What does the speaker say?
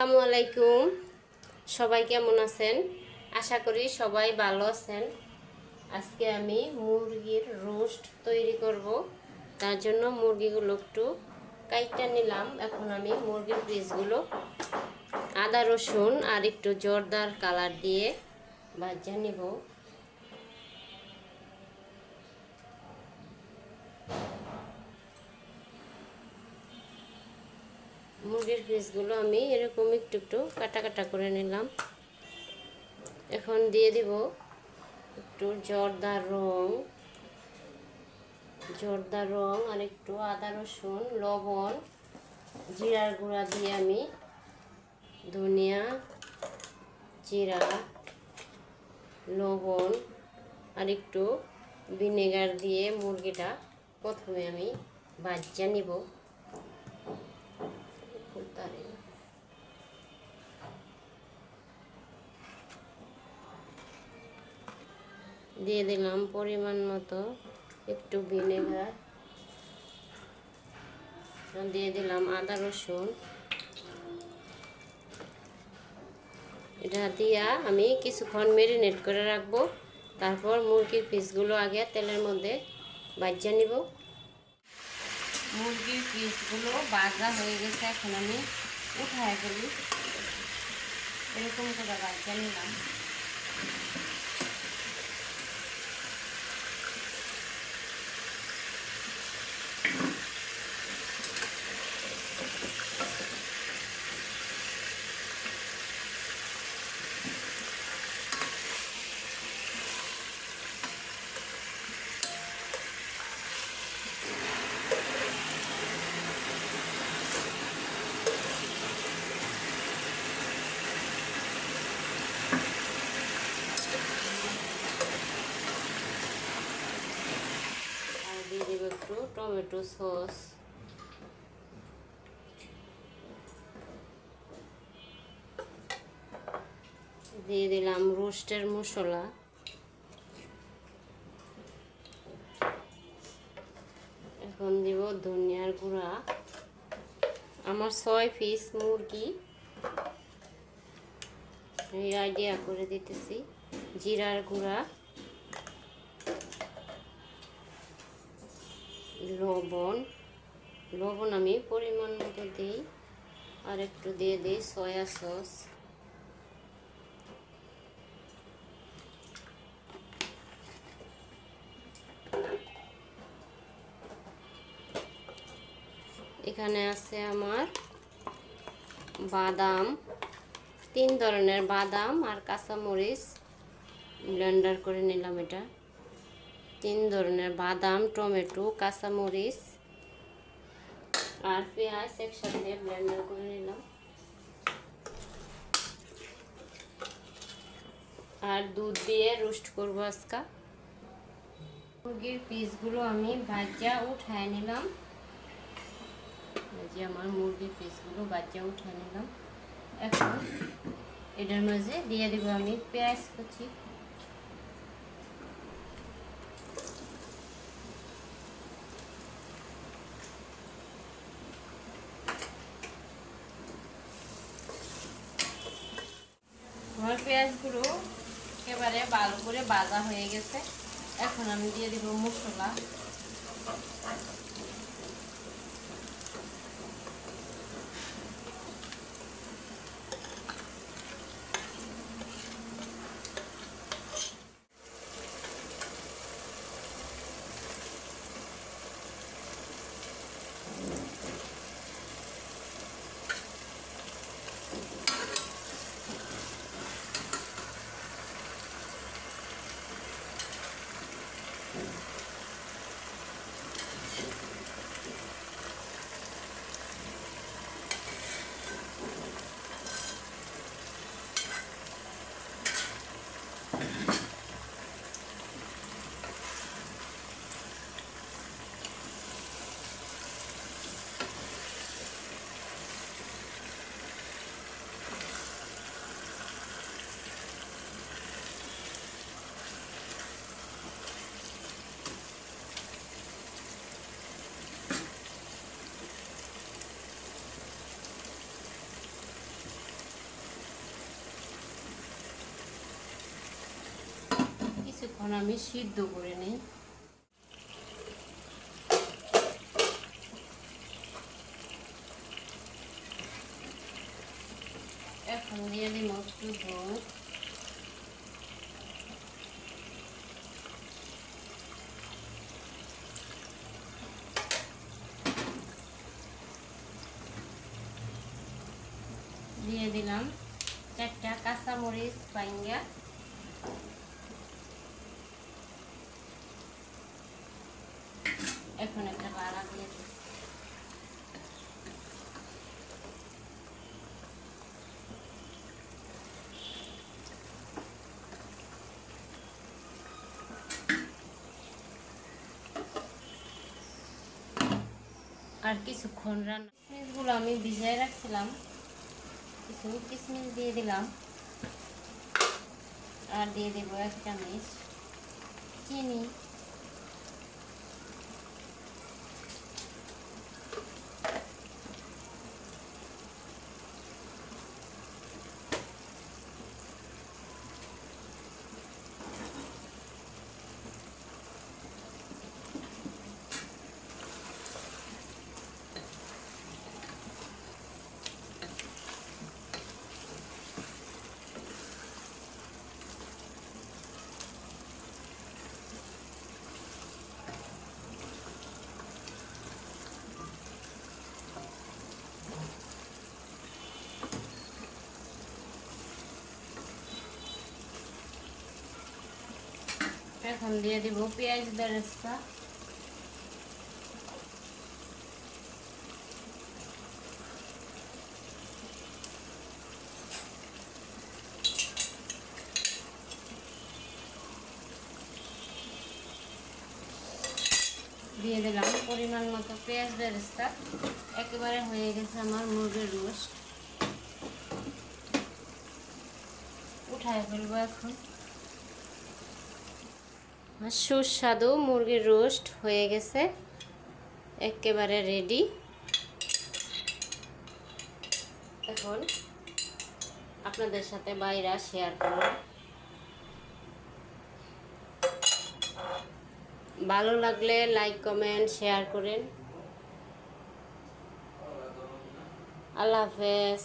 আসসালামু আলাইকুম। সবাই কেমন আছেন? আশা করি সবাই ভালো আছেন। আজকে আমি মুরগির রোস্ট তৈরি করব। তার জন্য মুরগিগুলো একটু কাইটা নিলাম। এখন আমি মুরগির পিসগুলো আদা রসুন আর একটু জর্দার কালার দিয়ে ভাজা নিব। মুরগির পিসগুলো আমি এরকম একটু একটু কাটা কাটা করে নিলাম। এখন দিয়ে দিব একটু জর্দার রং আর একটু আদা রসুন, লবণ, জিরার গুঁড়া দিয়ে আমি ধনিয়া, জিরা, লবণ আর একটু ভিনেগার দিয়ে মুরগিটা প্রথমে আমি ভাজা নিব। দিয়ে দিলাম পরিমাণ মতো একটু ভিনেগার, দিয়ে দিলাম আদা রসুন। এটা দিয়া আমি কিছুক্ষণ ম্যারিনেট করে রাখবো। তারপর মুরগির পিসগুলো আগে তেলের মধ্যে ভাজা নিব। মুরগির পিসগুলো ভাজা হয়ে গেছে, এখন আমি উঠায় ফেলি। এরকম করে ভাজা নিলাম। দিয়ে দেব একটু টমেটো সস, দিয়ে দিলাম রোস্টের মশলা, এখন দিব ধনিয়ার গুঁড়া। আমার 6 পিস মুরগি, এই আইডিয়া করে দিতেছি। জিরার গুঁড়া, লবণ আমি পরিমাণ মতো দিই, আর একটু দিয়ে দিই সয়া সস। এখানে আছে আমার বাদাম, 3 ধরনের বাদাম আর কাঁচামরিচ ব্লেন্ডার করে নিলাম। এটা 3 ধরনের বাদাম, টমেটো, কাঁচামরিচ আর পেঁয়াজ একসাথে ব্লেন্ডার করে নিলাম। আর দুধ দিয়ে রোস্ট করব আজকে। মুরগির পিসগুলো আমি ভাজা উঠায় নিলাম। এই যে আমার মুরগির পিসগুলো ভাজা উঠায় নিলাম। এখন এটার মাঝে দিয়ে দিব আমি পেঁয়াজ কুচি। আমার পেঁয়াজগুলো একেবারে ভালো করে ভাজা হয়ে গেছে। এখন আমি দিয়ে দিব মশলা। এখন আমি সিদ্ধ করে নিই। এখন দিয়ে দিই একটু দুধ। দিয়ে দিলাম 4টা কাঁচামরিচ ভাঙা। এখন একটা বাড়া দিয়ে দিই। আর কিছুক্ষণ রান্না। কিশমিশগুলো আমি ভিজিয়ে রাখছিলাম, কিছু কিশমিশ দিয়ে দিলাম। আর দিয়ে দেবো 1 চামচ চিনি। এখন দিয়ে দিব পেঁয়াজ বেরেস্তা। দিয়ে দিলাম পরিমাণ মতো পেঁয়াজ বেরেস্তা। একেবারে হয়ে গেছে আমার মুরগির রোস্ট। উঠায় ফেলবো এখন। সুস্বাদু মুরগির রোস্ট হয়ে গেছে, একেবারে রেডি। এখন আপনাদের সাথে বাইরা শেয়ার করব। ভালো লাগলে লাইক কমেন্ট শেয়ার করেন। আল্লাহ হাফেজ।